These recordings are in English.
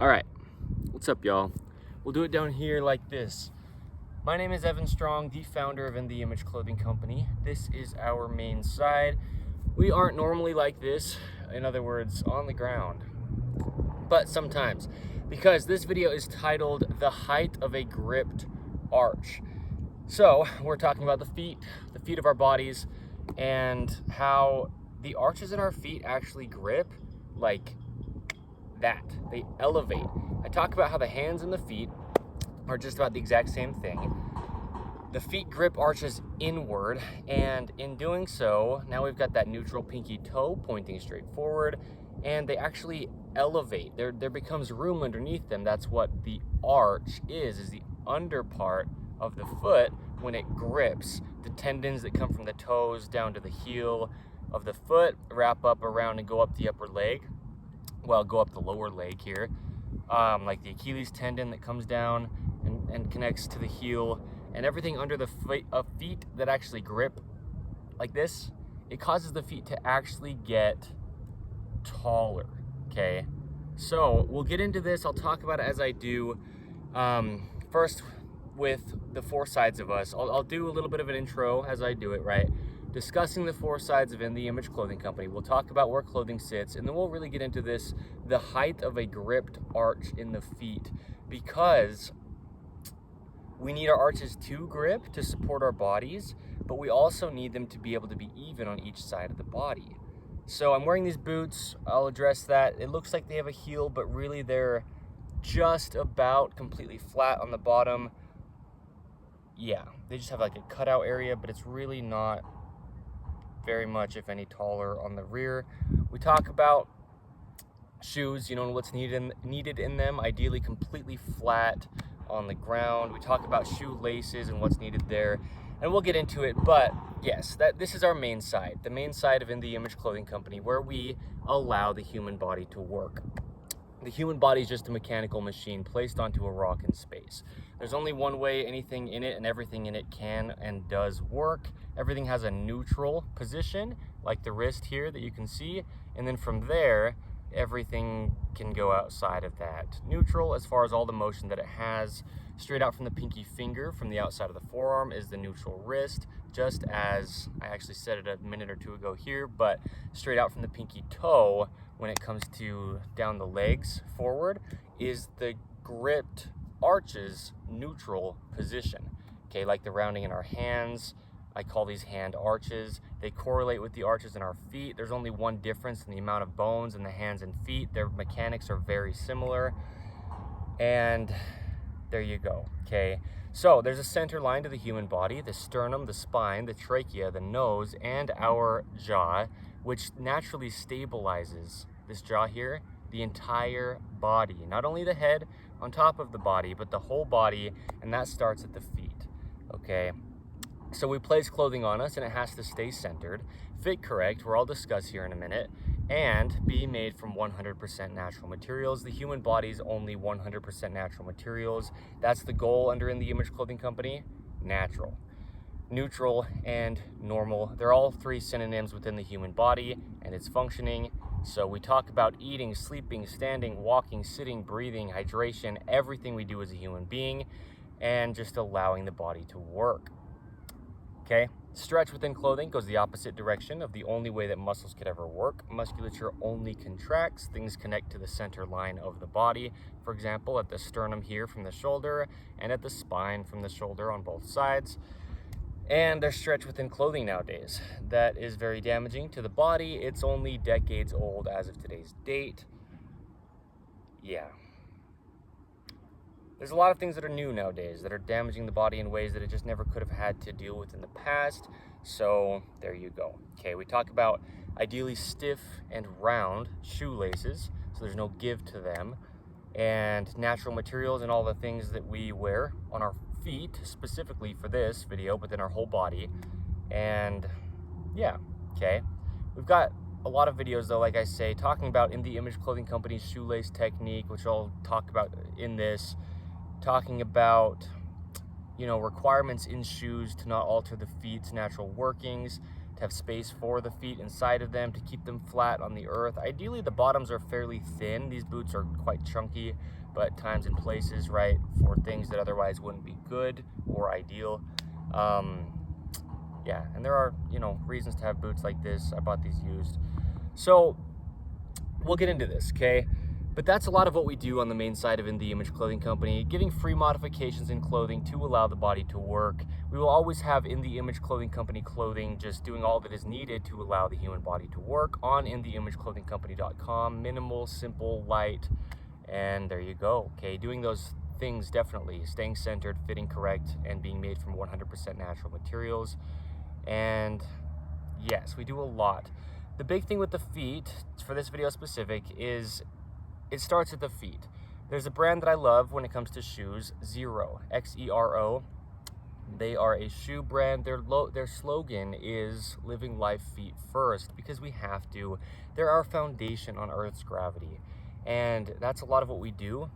All right, what's up, y'all? We'll do it down here like this. My name is Evan Strong, the founder of In the Image Clothing Company. This is our main side. We aren't normally like this, in other words, on the ground, but sometimes, because this video is titled The Height of a Gripped Arch. So we're talking about the feet of our bodies, and how the arches in our feet actually grip like that. They elevate. I talk about how the hands and the feet are just about the exact same thing. The feet grip arches inward, and in doing so, now we've got that neutral pinky toe pointing straight forward, and they actually elevate. There becomes room underneath them. That's what the arch is the under part of the foot when it grips. The tendons that come from the toes down to the heel of the foot wrap up around and go up the upper leg. Well, go up the lower leg here, like the Achilles tendon that comes down and connects to the heel, and everything under the feet that actually grip like this, it causes the feet to actually get taller, okay? So we'll get into this. I'll talk about it as I do. First, with the four sides of us, I'll do a little bit of an intro as I do it, right? Discussing the four sides of In the Image Clothing Company. We'll talk about where clothing sits, and then we'll really get into this, the height of a gripped arch in the feet, because we need our arches to grip to support our bodies, but we also need them to be able to be even on each side of the body. So I'm wearing these boots. I'll address that. It looks like they have a heel, but really they're just about completely flat on the bottom. Yeah, they just have like a cutout area, but it's really not very much, if any, taller on the rear. We talk about shoes, and what's needed in them, ideally completely flat on the ground. We talk about shoe laces and what's needed there, and we'll get into it. But yes, this is our main side, the main side of In the Image Clothing Company, where we allow the human body to work. The human body is just a mechanical machine placed onto a rock in space. There's only one way anything in it and everything in it can and does work. Everything has a neutral position, like the wrist here that you can see, and then from there, everything can go outside of that neutral as far as all the motion that it has. Straight out from the pinky finger, from the outside of the forearm, is the neutral wrist, just as I actually said it a minute or two ago here, but straight out from the pinky toe, when it comes to down the legs forward, is the gripped arches neutral position. Okay, like the rounding in our hands, I call these hand arches. They correlate with the arches in our feet. There's only one difference in the amount of bones in the hands and feet. Their mechanics are very similar, and there you go. Okay, so there's a center line to the human body: the sternum, the spine, the trachea, the nose, and our jaw, which naturally stabilizes this jaw here, the entire body, not only the head on top of the body, but the whole body, and that starts at the feet. Okay, so we place clothing on us, and it has to stay centered, fit correct, where I'll discuss here in a minute, and be made from 100% natural materials. The human body's only 100% natural materials. That's the goal under In the Image Clothing Company: natural, neutral, and normal. They're all three synonyms within the human body and its functioning. So we talk about eating, sleeping, standing, walking, sitting, breathing, hydration, everything we do as a human being, and just allowing the body to work. Okay, stretch within clothing goes the opposite direction of the only way that muscles could ever work. Musculature only contracts. Things connect to the center line of the body. For example, at the sternum here from the shoulder, and at the spine from the shoulder on both sides. And there's stretch within clothing nowadays. That is very damaging to the body. It's only decades old as of today's date. Yeah. There's a lot of things that are new nowadays that are damaging the body in ways that it just never could have had to deal with in the past. So there you go. Okay, we talk about ideally stiff and round shoelaces, so there's no give to them, and natural materials and all the things that we wear on our feet, specifically for this video, but then our whole body. And yeah, okay. We've got a lot of videos though, like I say, talking about In the Image Clothing Company's shoelace technique, which I'll talk about in this, talking about, requirements in shoes to not alter the feet's natural workings, to have space for the feet inside of them, to keep them flat on the earth. Ideally, the bottoms are fairly thin. These boots are quite chunky, but at times and places, right, for things that otherwise wouldn't be good or ideal. Yeah, and there are, reasons to have boots like this. I bought these used. So we'll get into this, okay? But that's a lot of what we do on the main side of In The Image Clothing Company, giving free modifications in clothing to allow the body to work. We will always have In The Image Clothing Company clothing, just doing all that is needed to allow the human body to work on InTheImageClothingCompany.com. Minimal, simple, light, and there you go, okay? Doing those things definitely, staying centered, fitting correct, and being made from 100% natural materials. And yes, we do a lot. The big thing with the feet, for this video specific, is it starts at the feet. There's a brand that I love when it comes to shoes, Xero, Xero. They are a shoe brand. Their slogan is living life feet first, because we have to. They're our foundation on Earth's gravity. And that's a lot of what we do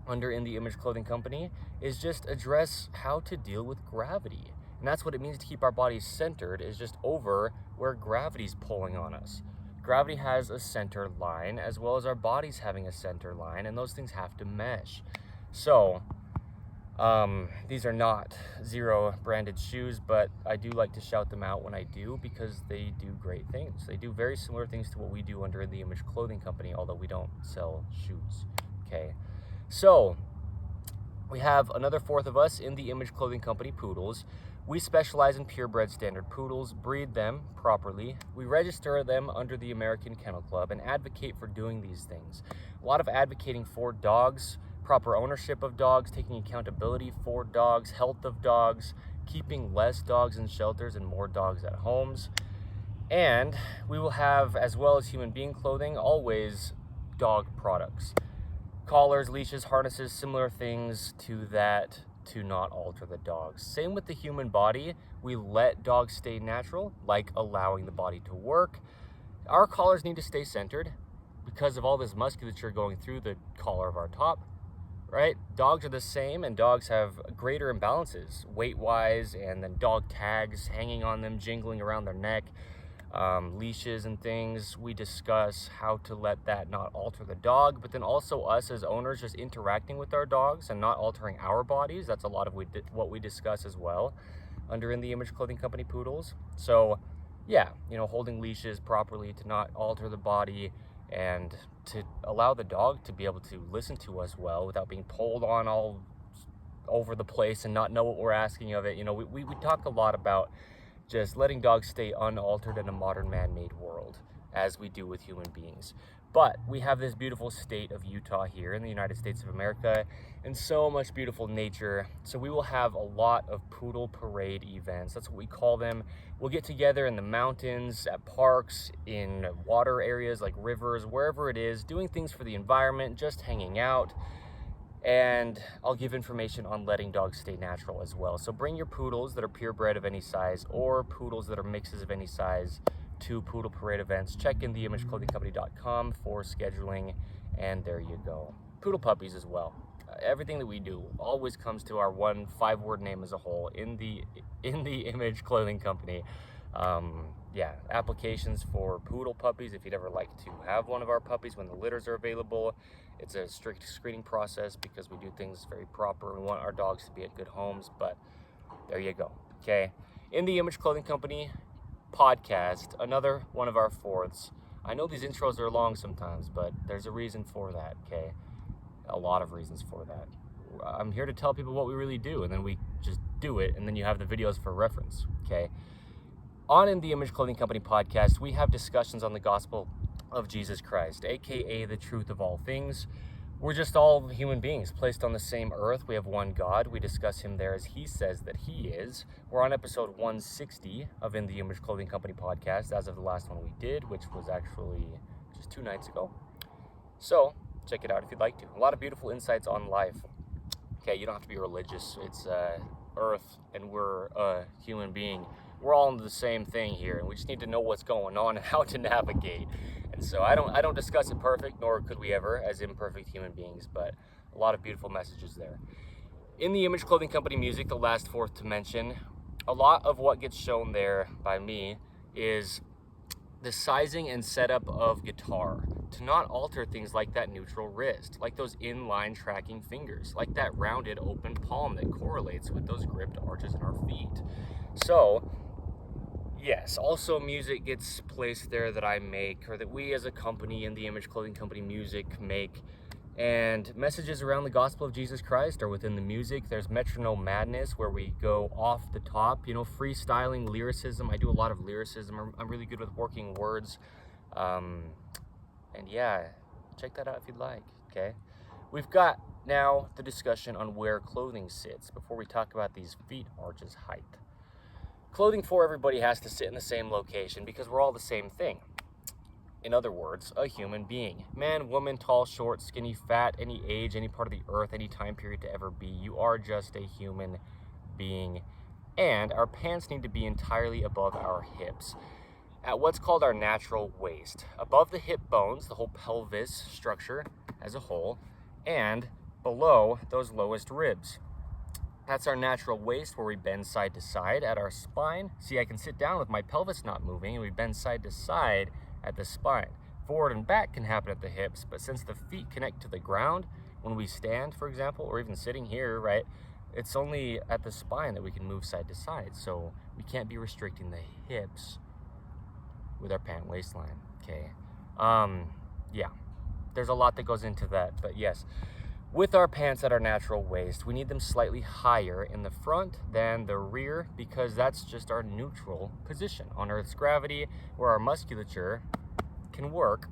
under In The Image Clothing Company, is just address how to deal with gravity. And that's what it means to keep our bodies centered, is just over where gravity's pulling on us. Gravity has a center line, as well as our bodies having a center line, and those things have to mesh. So, these are not Xero branded shoes, but I do like to shout them out when I do, because they do great things. They do very similar things to what we do under The Image Clothing Company, although we don't sell shoes, okay? So, we have another fourth of us in The Image Clothing Company, Poodles. We specialize in purebred standard poodles, breed them properly. We register them under the American Kennel Club and advocate for doing these things. A lot of advocating for dogs, proper ownership of dogs, taking accountability for dogs, health of dogs, keeping less dogs in shelters and more dogs at homes. And we will have, as well as human being clothing, always dog products. Collars, leashes, harnesses, similar things to that, to not alter the dogs. Same with the human body. We let dogs stay natural, like allowing the body to work. Our collars need to stay centered because of all this musculature going through the collar of our top, right? Dogs are the same, and dogs have greater imbalances weight-wise, and then dog tags hanging on them, jingling around their neck. Leashes and things. We discuss how to let that not alter the dog, but then also us as owners just interacting with our dogs and not altering our bodies. That's a lot of what we discuss as well under In The Image Clothing Company Poodles. So yeah, holding leashes properly to not alter the body and to allow the dog to be able to listen to us well without being pulled on all over the place and not know what we're asking of it. We talk a lot about just letting dogs stay unaltered in a modern man-made world, as we do with human beings. But we have this beautiful state of Utah here in the United States of America, and so much beautiful nature. So we will have a lot of poodle parade events. That's what we call them. We'll get together in the mountains, at parks, in water areas like rivers, wherever it is, doing things for the environment, just hanging out. And I'll give information on letting dogs stay natural as well. So bring your poodles that are purebred of any size, or poodles that are mixes of any size, to poodle parade events. Check in InTheImageClothingCompany.com for scheduling, and there you go. Poodle puppies as well. Everything that we do always comes to our 5-word name as a whole, In The Image Clothing Company. Yeah, applications for poodle puppies if you'd ever like to have one of our puppies when the litters are available. It's a strict screening process because we do things very proper. We want our dogs to be at good homes, but there you go, okay? In The Image Clothing Company podcast, another one of our fourths. I know these intros are long sometimes, but there's a reason for that, okay? A lot of reasons for that. I'm here to tell people what we really do, and then we just do it, and then you have the videos for reference, okay? On In The Image Clothing Company podcast, we have discussions on the gospel of Jesus Christ, aka the truth of all things. We're just all human beings placed on the same earth. We have one God. We discuss him there as he says that he is. We're on episode 160 of In The Image Clothing Company podcast, as of the last one we did, which was actually just 2 nights ago. So check it out if you'd like to. A lot of beautiful insights on life. Okay, you don't have to be religious. It's earth, and we're a human being. We're all into the same thing here, and we just need to know what's going on and how to navigate. And so I don't discuss it perfect, nor could we ever, as imperfect human beings, but a lot of beautiful messages there. In The Image Clothing Company music, the last fourth to mention, a lot of what gets shown there by me is the sizing and setup of guitar, to not alter things like that neutral wrist, like those inline tracking fingers, like that rounded open palm that correlates with those gripped arches in our feet. So yes, also music gets placed there that I make, or that we as a company in the Image Clothing Company music make, and messages around the gospel of Jesus Christ are within the music. There's metronome madness, where we go off the top, you know, freestyling lyricism. I do a lot of lyricism. I'm really good with working words. And yeah, check that out if you'd like, okay? We've got now the discussion on where clothing sits before we talk about these feet arches height. Clothing for everybody has to sit in the same location because we're all the same thing. In other words, a human being. Man, woman, tall, short, skinny, fat, any age, any part of the earth, any time period to ever be. You are just a human being. And our pants need to be entirely above our hips, at what's called our natural waist. Above the hip bones, the whole pelvis structure as a whole, and below those lowest ribs. That's our natural waist, where we bend side to side at our spine. See, I can sit down with my pelvis not moving, and we bend side to side at the spine. Forward and back can happen at the hips, but since the feet connect to the ground when we stand, for example, or even sitting here, right, it's only at the spine that we can move side to side. So we can't be restricting the hips with our pant waistline, okay? Yeah, there's a lot that goes into that, but yes, with our pants at our natural waist, we need them slightly higher in the front than the rear, because that's just our neutral position on Earth's gravity, where our musculature can work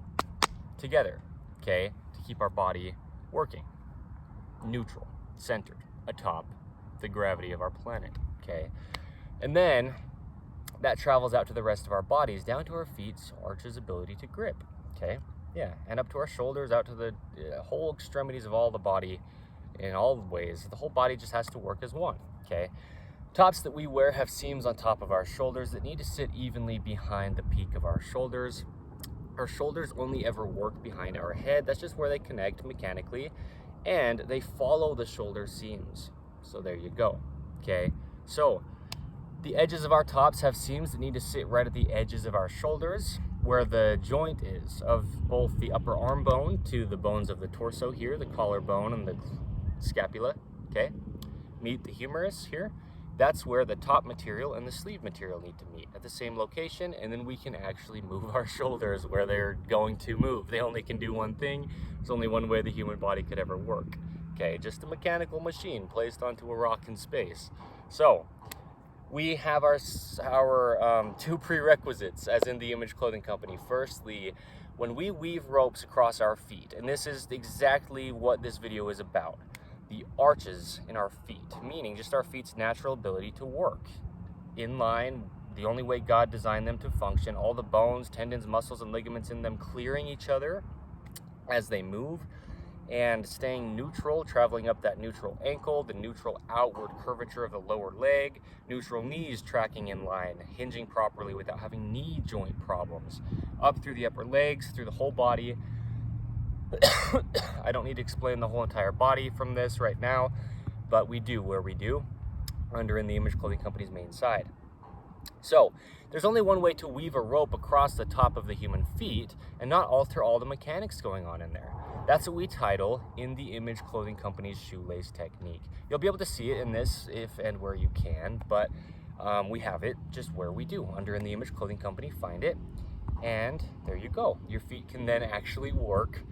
together, okay, to keep our body working. Neutral, centered, atop the gravity of our planet, okay? And then that travels out to the rest of our bodies, down to our feet's arches ability to grip, okay? Yeah, and up to our shoulders, out to the whole extremities of all the body in all ways. The whole body just has to work as one, okay? Tops that we wear have seams on top of our shoulders that need to sit evenly behind the peak of our shoulders. Our shoulders only ever work behind our head. That's just where they connect mechanically, and they follow the shoulder seams. So there you go, okay? So the edges of our tops have seams that need to sit right at the edges of our shoulders, where the joint is of both the upper arm bone to the bones of the torso here, the collarbone and the scapula, okay? Meet the humerus here. That's where the top material and the sleeve material need to meet at the same location, and then we can actually move our shoulders where they're going to move. They only can do one thing. There's only one way the human body could ever work, okay? Just a mechanical machine placed onto a rock in space. So we have our two prerequisites as in the Image Clothing Company. Firstly, when we weave ropes across our feet, and this is exactly what this video is about, the arches in our feet, meaning just our feet's natural ability to work in line, the only way God designed them to function, all the bones, tendons, muscles, and ligaments in them clearing each other as they move, and staying neutral, traveling up that neutral ankle, the neutral outward curvature of the lower leg, neutral knees tracking in line, hinging properly without having knee joint problems, up through the upper legs, through the whole body. I don't need to explain the whole entire body from this right now, but we do where we do, under in the Image Clothing Company's main side. So there's only one way to weave a rope across the top of the human feet and not alter all the mechanics going on in there. That's what we title In the Image Clothing Company's shoelace technique. You'll be able to see it in this if and where you can, but we have it just where we do, under In the Image Clothing Company. Find it, and there you go. Your feet can then actually work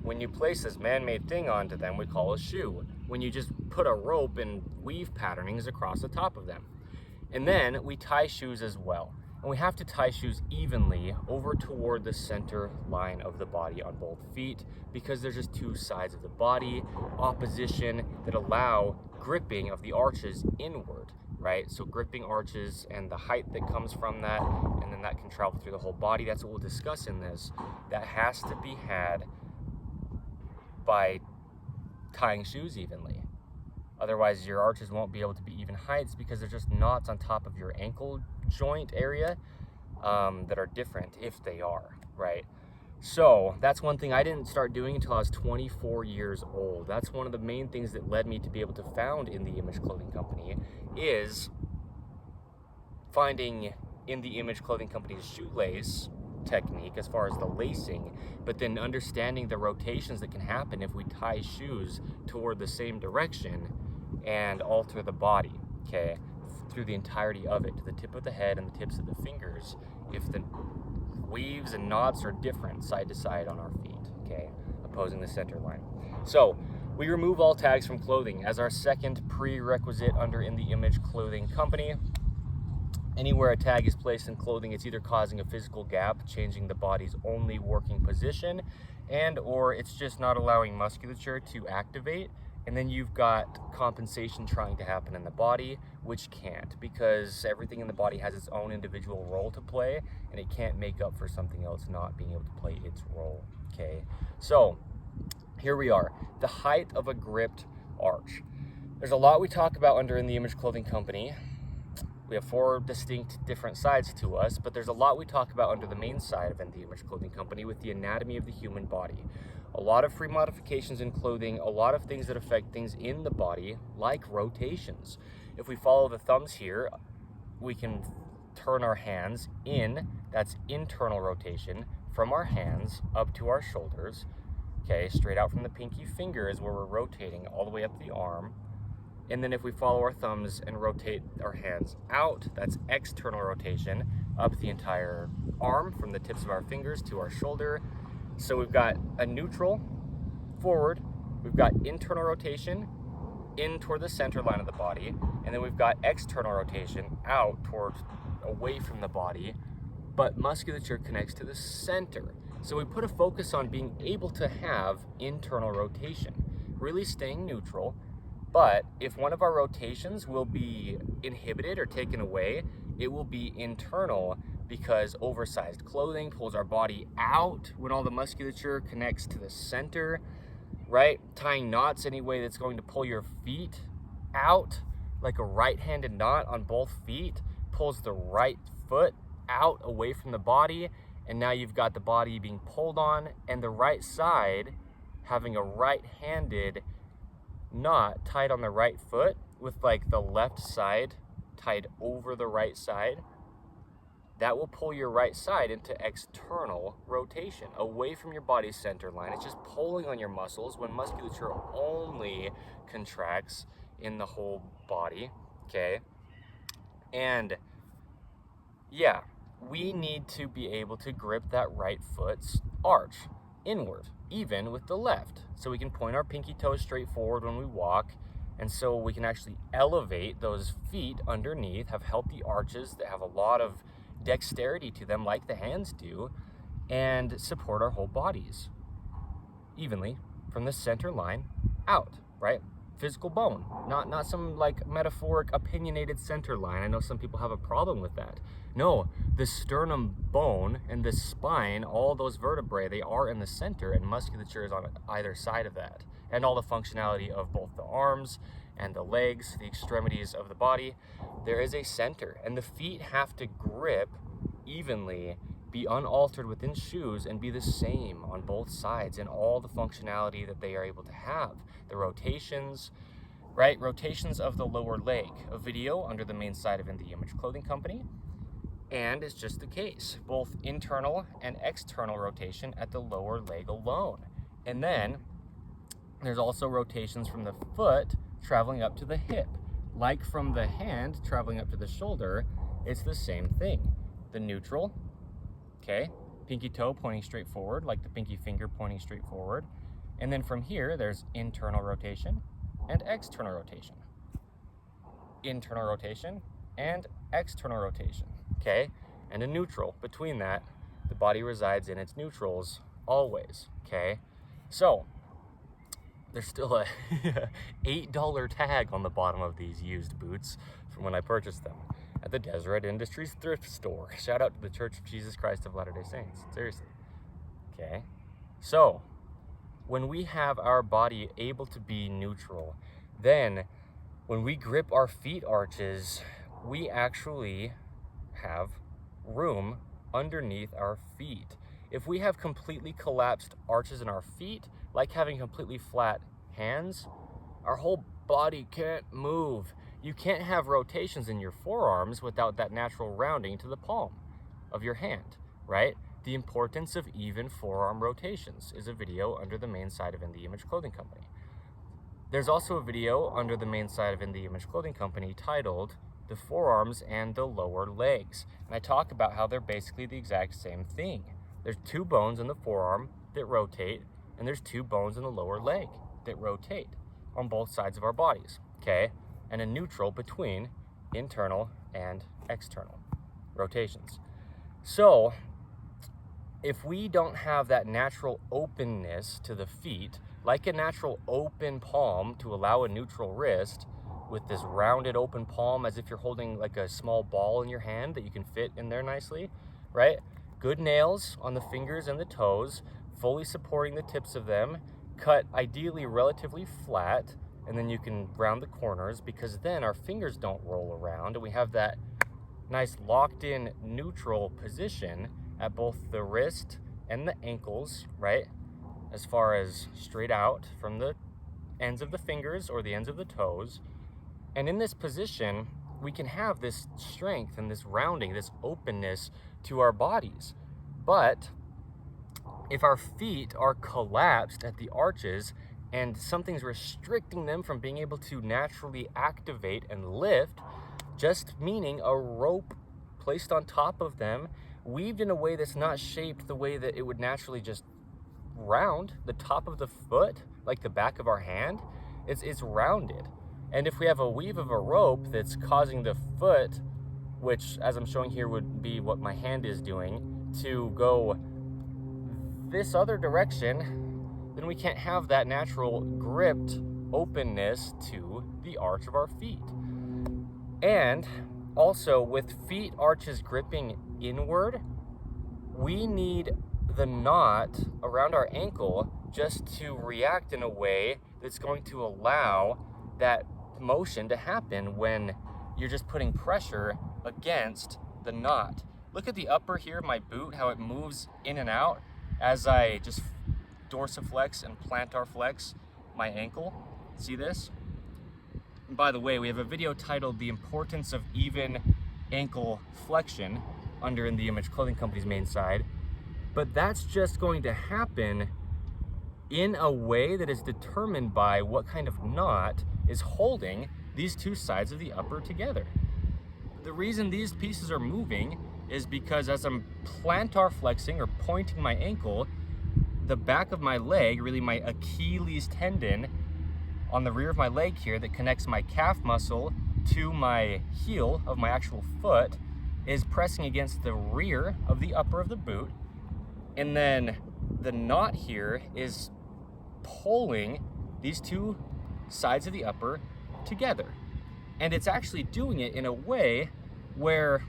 when you place this man-made thing onto them we call a shoe, when you just put a rope and weave patternings across the top of them. And then we tie shoes as well. And we have to tie shoes evenly over toward the center line of the body on both feet, because there's just two sides of the body, opposition, that allow gripping of the arches inward, right? So gripping arches and the height that comes from that, and then that can travel through the whole body. That's what we'll discuss in this. That has to be had by tying shoes evenly. Otherwise, your arches won't be able to be even heights, because there's just knots on top of your ankle joint area that are different, if they are, right? So that's one thing I didn't start doing until I was 24 years old. That's one of the main things that led me to be able to found In the Image Clothing Company, is finding in the Image Clothing Company's shoelace technique as far as the lacing, but then understanding the rotations that can happen if we tie shoes toward the same direction and alter the body, okay, through the entirety of it, to the tip of the head and the tips of the fingers, if the weaves and knots are different side to side on our feet, okay, opposing the center line. So we remove all tags from clothing as our second prerequisite under In the Image Clothing Company. Anywhere a tag is placed in clothing, it's either causing a physical gap, changing the body's only working position, and or it's just not allowing musculature to activate, and then you've got compensation trying to happen in the body, which can't, because everything in the body has its own individual role to play, and it can't make up for something else not being able to play its role, okay? So here we are, the height of a gripped arch. There's a lot we talk about under In the Image Clothing Company. We have 4 distinct different sides to us, but there's a lot we talk about under the main side of In the Image Clothing Company with the anatomy of the human body. A lot of free modifications in clothing, a lot of things that affect things in the body, like rotations. If we follow the thumbs here, we can turn our hands in, that's internal rotation, from our hands up to our shoulders, okay, straight out from the pinky finger is where we're rotating all the way up the arm. And then if we follow our thumbs and rotate our hands out, that's external rotation, up the entire arm from the tips of our fingers to our shoulder. So we've got a neutral, forward, we've got internal rotation, in toward the center line of the body, and then we've got external rotation out towards, away from the body, but musculature connects to the center. So we put a focus on being able to have internal rotation, really staying neutral. But if one of our rotations will be inhibited or taken away, it will be internal, because oversized clothing pulls our body out when all the musculature connects to the center, right? Tying knots any way that's going to pull your feet out, like a right-handed knot on both feet, pulls the right foot out away from the body, and now you've got the body being pulled on, and the right side having a right-handed knot tied on the right foot with like the left side tied over the right side. That will pull your right side into external rotation, away from your body's center line. It's just pulling on your muscles when musculature only contracts in the whole body, okay? And yeah, we need to be able to grip that right foot's arch inward, even with the left. So we can point our pinky toes straight forward when we walk, and so we can actually elevate those feet underneath, have healthy arches that have a lot of dexterity to them like the hands do, and support our whole bodies evenly from the center line out, right? Physical bone, not some like metaphoric opinionated center line. I know some people have a problem with that. No, the sternum bone and the spine, all those vertebrae, they are in the center, and musculature is on either side of that. And all the functionality of both the arms and the legs, the extremities of the body, there is a center, and the feet have to grip evenly, be unaltered within shoes, and be the same on both sides in all the functionality that they are able to have. The rotations, right? Rotations of the lower leg. A video under the main side of In the Image Clothing Company. And it's just the case, both internal and external rotation at the lower leg alone. And then there's also rotations from the foot traveling up to the hip. Like from the hand traveling up to the shoulder, it's the same thing. The neutral, okay, pinky toe pointing straight forward, like the pinky finger pointing straight forward. And then from here, there's internal rotation and external rotation. Internal rotation and external rotation, okay? And a neutral. Between that, the body resides in its neutrals always, okay? So, there's still a $8 tag on the bottom of these used boots from when I purchased them at the Deseret Industries thrift store. Shout out to the Church of Jesus Christ of Latter-day Saints, seriously, okay? So, when we have our body able to be neutral, then when we grip our feet arches, we actually have room underneath our feet. If we have completely collapsed arches in our feet, like having completely flat hands, our whole body can't move. you can't have rotations in your forearms without that natural rounding to the palm of your hand, right? The importance of even forearm rotations is a video under the main side of In The Image Clothing Company. There's also a video under the main side of In The Image Clothing Company titled The Forearms and the Lower Legs. And I talk about how they're basically the exact same thing. There's two bones in the forearm that rotate, and there's two bones in the lower leg that rotate on both sides of our bodies, okay? And a neutral between internal and external rotations. So, if we don't have that natural openness to the feet, like a natural open palm to allow a neutral wrist with this rounded open palm as if you're holding like a small ball in your hand that you can fit in there nicely, right? Good nails on the fingers and the toes, fully supporting the tips of them, cut ideally relatively flat, and then you can round the corners because then our fingers don't roll around and we have that nice locked in neutral position at both the wrist and the ankles, right? As far as straight out from the ends of the fingers or the ends of the toes. And in this position, we can have this strength and this rounding, this openness to our bodies. But if our feet are collapsed at the arches and something's restricting them from being able to naturally activate and lift, just meaning a rope placed on top of them, weaved in a way that's not shaped the way that it would naturally just round the top of the foot, like the back of our hand, it's rounded. And if we have a weave of a rope that's causing the foot, which as I'm showing here would be what my hand is doing, to go this other direction, then we can't have that natural gripped openness to the arch of our feet. And also, with feet arches gripping inward, we need the knot around our ankle just to react in a way that's going to allow that motion to happen when you're just putting pressure against the knot. Look at the upper here of my boot, how it moves in and out as I just dorsiflex and plantar flex my ankle. See this? And by the way, we have a video titled The Importance of Even Ankle Flexion under In The Image Clothing Company's main side. But that's just going to happen in a way that is determined by what kind of knot is holding these two sides of the upper together. The reason these pieces are moving is because as I'm plantar flexing or pointing my ankle, the back of my leg, really my Achilles tendon on the rear of my leg here that connects my calf muscle to my heel of my actual foot, is pressing against the rear of the upper of the boot. And then the knot here is pulling these two sides of the upper together. And it's actually doing it in a way where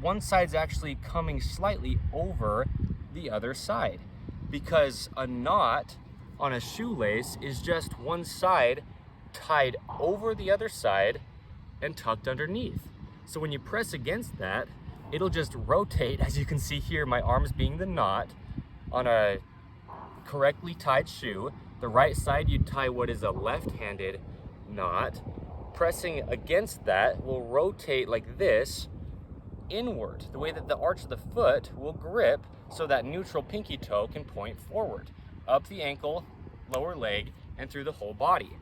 one side's actually coming slightly over the other side, because a knot on a shoelace is just one side tied over the other side and tucked underneath. So when you press against that, it'll just rotate, as you can see here, my arms being the knot on a correctly tied shoe. The right side, you'd tie what is a left-handed knot. Pressing against that will rotate like this inward, the way that the arch of the foot will grip so that neutral pinky toe can point forward, up the ankle, lower leg, and through the whole body.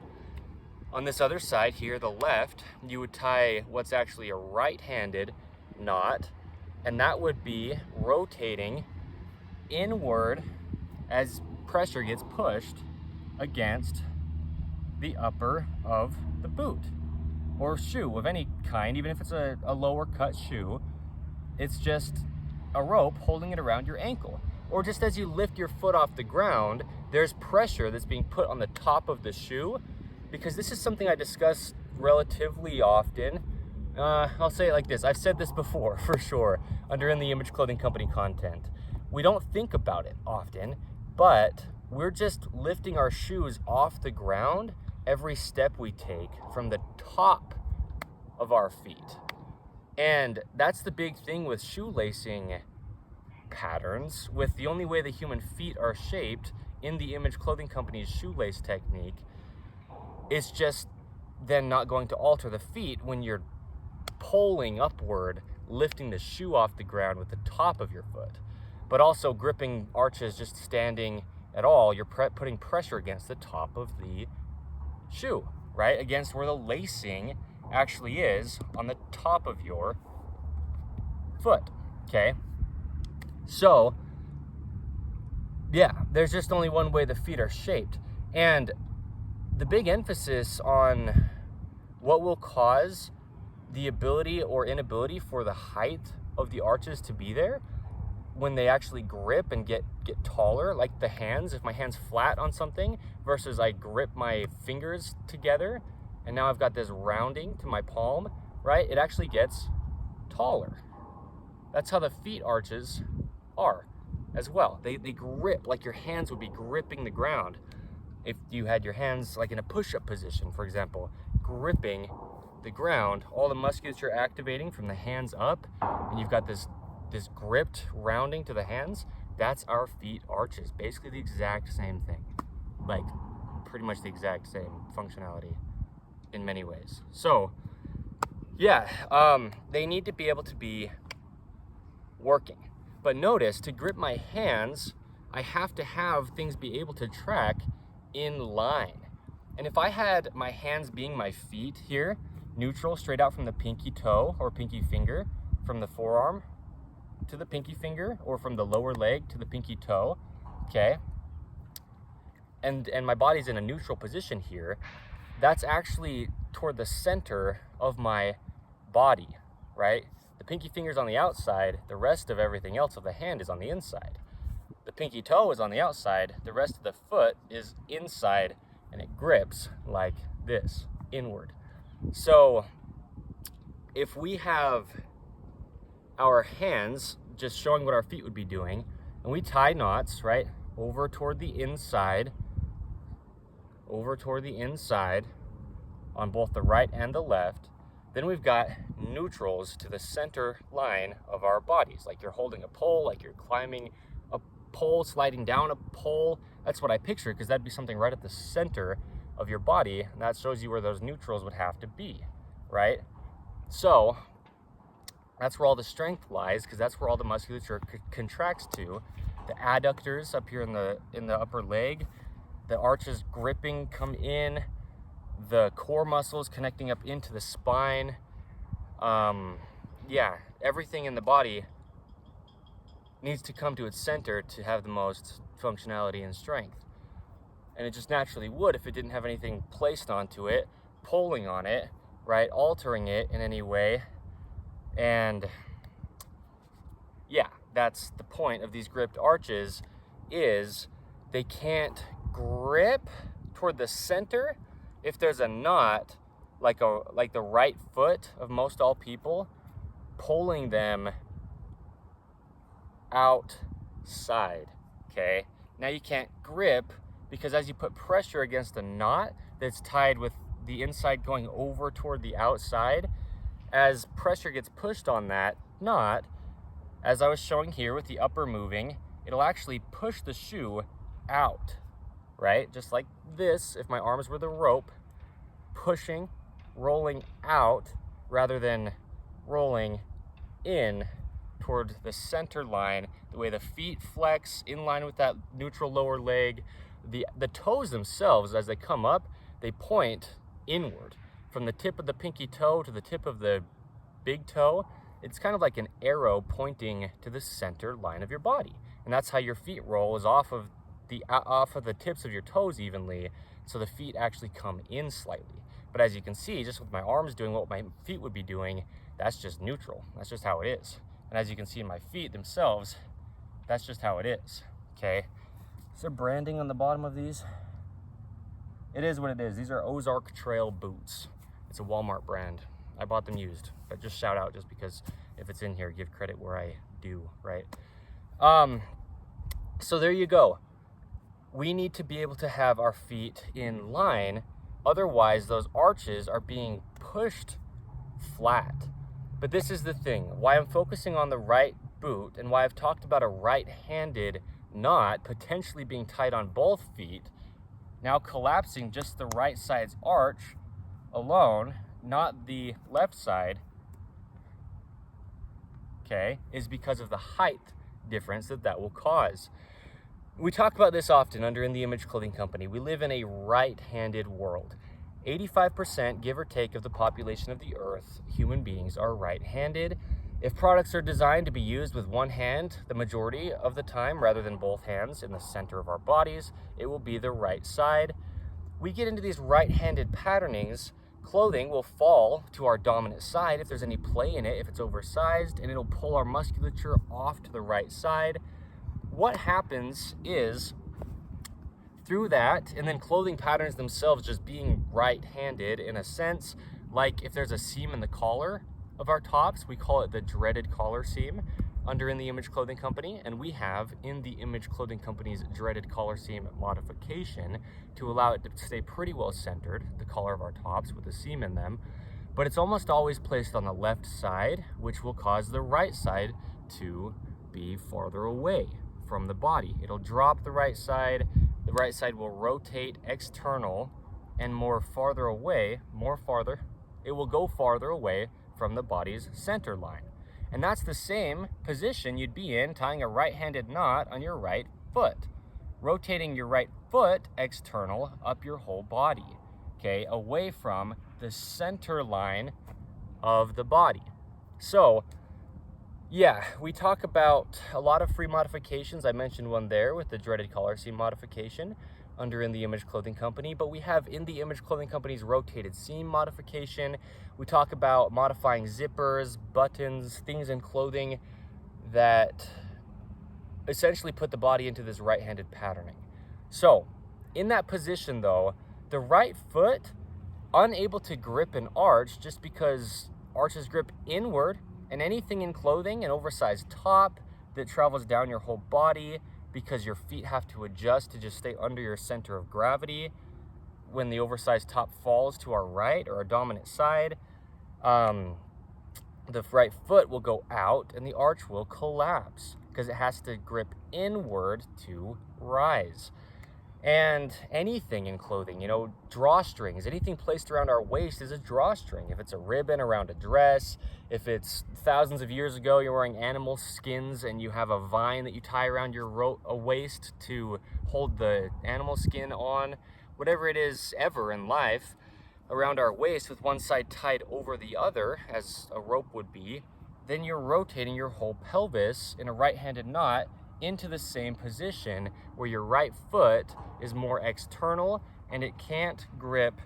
On this other side here, the left, you would tie what's actually a right-handed knot, and that would be rotating inward as pressure gets pushed against the upper of the boot or shoe of any kind. Even if it's a lower cut shoe, it's just a rope holding it around your ankle. Or just as you lift your foot off the ground, there's pressure that's being put on the top of the shoe, because this is something I discuss relatively often. I'll say it like this. I've said this before, for sure, under In The Image Clothing Company content. We don't think about it often, but we're just lifting our shoes off the ground every step we take from the top of our feet. And that's the big thing with shoelacing patterns, with the only way the human feet are shaped in the Image Clothing Company's shoelace technique. It's just then not going to alter the feet when you're pulling upward, lifting the shoe off the ground with the top of your foot. But also gripping arches just standing at all, you're putting pressure against the top of the shoe, right? Against where the lacing actually is on the top of your foot, okay? So, yeah, there's just only one way the feet are shaped. And the big emphasis on what will cause the ability or inability for the height of the arches to be there when they actually grip and get taller, like the hands. If my hand's flat on something versus I grip my fingers together and now I've got this rounding to my palm, right? It actually gets taller. That's how the feet arches are as well. They grip like your hands would be gripping the ground. If you had your hands like in a push-up position, for example, gripping the ground, all the musculature activating from the hands up, and you've got this gripped rounding to the hands, that's our feet arches. Basically the exact same thing. Like pretty much the exact same functionality in many ways. So yeah, they need to be able to be working. But notice, to grip my hands, I have to have things be able to track in line. And if I had my hands being my feet here, neutral, straight out from the pinky toe or pinky finger, from the forearm to the pinky finger, or from the lower leg to the pinky toe, okay? And my body's in a neutral position here, that's actually toward the center of my body, right? The pinky finger's on the outside, the rest of everything else of the hand is on the inside. The pinky toe is on the outside, the rest of the foot is inside, and it grips like this, inward. So if we have our hands just showing what our feet would be doing, and we tie knots, right, over toward the inside on both the right and the left, then we've got neutrals to the center line of our bodies. Like you're holding a pole, like you're climbing a pole, sliding down a pole. That's what I picture, because that'd be something right at the center of your body, and that shows you where those neutrals would have to be, right? So that's where all the strength lies, because that's where all the musculature contracts to. The adductors up here in the upper leg, the arches gripping come in, the core muscles connecting up into the spine. Yeah, everything in the body needs to come to its center to have the most functionality and strength. And it just naturally would if it didn't have anything placed onto it, pulling on it, right, altering it in any way. And yeah, that's the point of these gripped arches, is they can't grip toward the center if there's a knot, like the right foot of most all people, pulling them outside, okay? Now you can't grip, because as you put pressure against the knot that's tied with the inside going over toward the outside, as pressure gets pushed on that knot, as I was showing here with the upper moving, it'll actually push the shoe out, right? Just like this, if my arms were the rope, pushing, rolling out, rather than rolling in toward the center line, the way the feet flex in line with that neutral lower leg. The toes themselves, as they come up, they point inward. From the tip of the pinky toe to the tip of the big toe, it's kind of like an arrow pointing to the center line of your body. And that's how your feet roll, is off of the tips of your toes evenly, so the feet actually come in slightly. But as you can see, just with my arms doing what my feet would be doing, that's just neutral. That's just how it is. And as you can see in my feet themselves, that's just how it is, okay? Is there branding on the bottom of these? It is what it is. These are Ozark Trail boots. It's a Walmart brand. I bought them used, but just shout out just because if it's in here, give credit where I do, right? So there you go. We need to be able to have our feet in line. Otherwise, those arches are being pushed flat. But this is the thing, why I'm focusing on the right boot and why I've talked about a right-handed knot potentially being tied on both feet, now collapsing just the right side's arch alone, not the left side, okay, is because of the height difference that will cause. We talk about this often under In the Image Clothing Company. We live in a right-handed world. 85%, give or take, of the population of the earth, human beings, are right-handed. If products are designed to be used with one hand the majority of the time rather than both hands in the center of our bodies, it will be the right side. We get into these right-handed patternings, clothing will fall to our dominant side if there's any play in it, if it's oversized, and it'll pull our musculature off to the right side. What happens is, through that, and then clothing patterns themselves just being right-handed in a sense, like if there's a seam in the collar of our tops, we call it the dreaded collar seam under In the Image Clothing Company, and we have In the Image Clothing Company's dreaded collar seam modification to allow it to stay pretty well centered, the collar of our tops with a seam in them, but it's almost always placed on the left side, which will cause the right side to be farther away from the body. It'll drop the right side will rotate external and it will go farther away from the body's center line. And that's the same position you'd be in tying a right-handed knot on your right foot. Rotating your right foot external up your whole body, okay, away from the center line of the body. So, yeah, we talk about a lot of free modifications. I mentioned one there with the dreaded collar seam modification under In the Image Clothing Company, but we have In the Image Clothing Company's rotated seam modification. We talk about modifying zippers, buttons, things in clothing that essentially put the body into this right-handed patterning. So, in that position though, the right foot, unable to grip an arch just because arches grip inward, and anything in clothing, an oversized top that travels down your whole body because your feet have to adjust to just stay under your center of gravity when the oversized top falls to our right or our dominant side, the right foot will go out and the arch will collapse because it has to grip inward to rise. And anything in clothing, drawstrings, anything placed around our waist is a drawstring. If it's a ribbon around a dress, if it's thousands of years ago, you're wearing animal skins and you have a vine that you tie around your waist to hold the animal skin on, whatever it is ever in life, around our waist with one side tied over the other, as a rope would be, then you're rotating your whole pelvis in a right-handed knot into the same position where your right foot is more external and it can't grip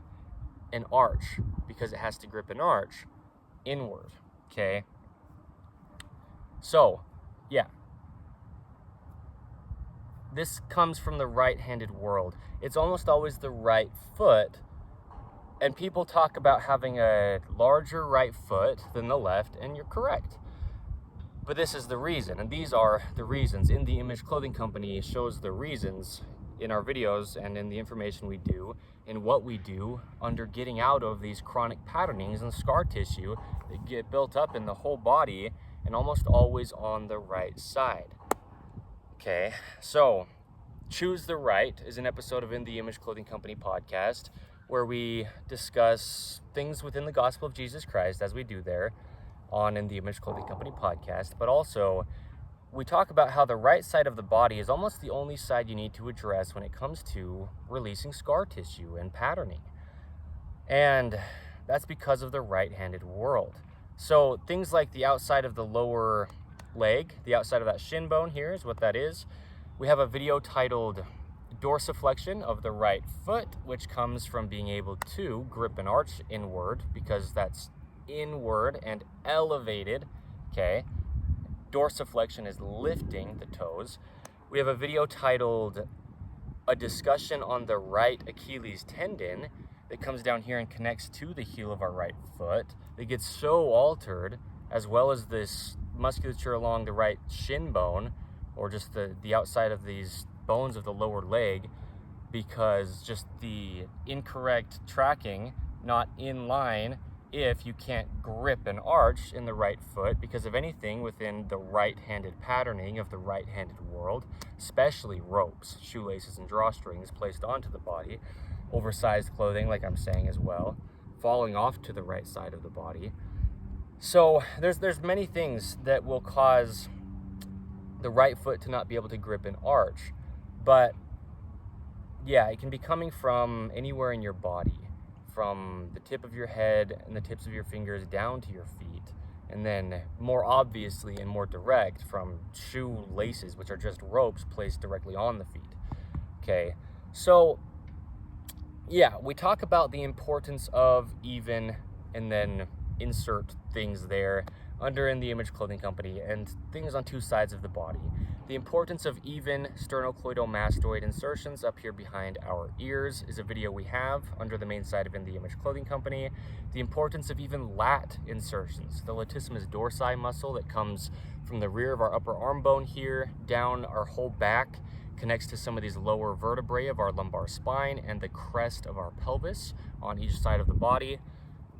an arch because it has to grip an arch inward, okay? So, yeah. This comes from the right-handed world. It's almost always the right foot, and people talk about having a larger right foot than the left, and you're correct. But this is the reason, and these are the reasons. In the Image Clothing Company shows the reasons in our videos and in the information we do and what we do under getting out of these chronic patternings and scar tissue that get built up in the whole body and almost always on the right side. Okay, so Choose the Right is an episode of In the Image Clothing Company podcast where we discuss things within the gospel of Jesus Christ, as we do there on In the Image Clothing Company podcast, but also we talk about how the right side of the body is almost the only side you need to address when it comes to releasing scar tissue and patterning. And that's because of the right-handed world. So things like the outside of the lower leg, the outside of that shin bone here is what that is. We have a video titled Dorsiflexion of the Right Foot, which comes from being able to grip an arch inward because that's inward and elevated, okay? Dorsiflexion is lifting the toes. We have a video titled A Discussion on the Right Achilles Tendon that comes down here and connects to the heel of our right foot. It gets so altered, as well as this musculature along the right shin bone, or just the outside of these bones of the lower leg, because just the incorrect tracking, not in line, if you can't grip an arch in the right foot because of anything within the right-handed patterning of the right-handed world, especially ropes, shoelaces, and drawstrings placed onto the body, oversized clothing, like I'm saying as well, falling off to the right side of the body. So there's many things that will cause the right foot to not be able to grip an arch. But yeah, it can be coming from anywhere in your body, from the tip of your head and the tips of your fingers down to your feet. And then more obviously and more direct from shoe laces, which are just ropes placed directly on the feet. Okay, so yeah, we talk about the importance of even, and then insert things there under In the Image Clothing Company, and things on two sides of the body. The importance of even sternocleidomastoid insertions up here behind our ears is a video we have under the main side of In the Image Clothing Company. The importance of even lat insertions, the latissimus dorsi muscle that comes from the rear of our upper arm bone here down our whole back, connects to some of these lower vertebrae of our lumbar spine and the crest of our pelvis on each side of the body,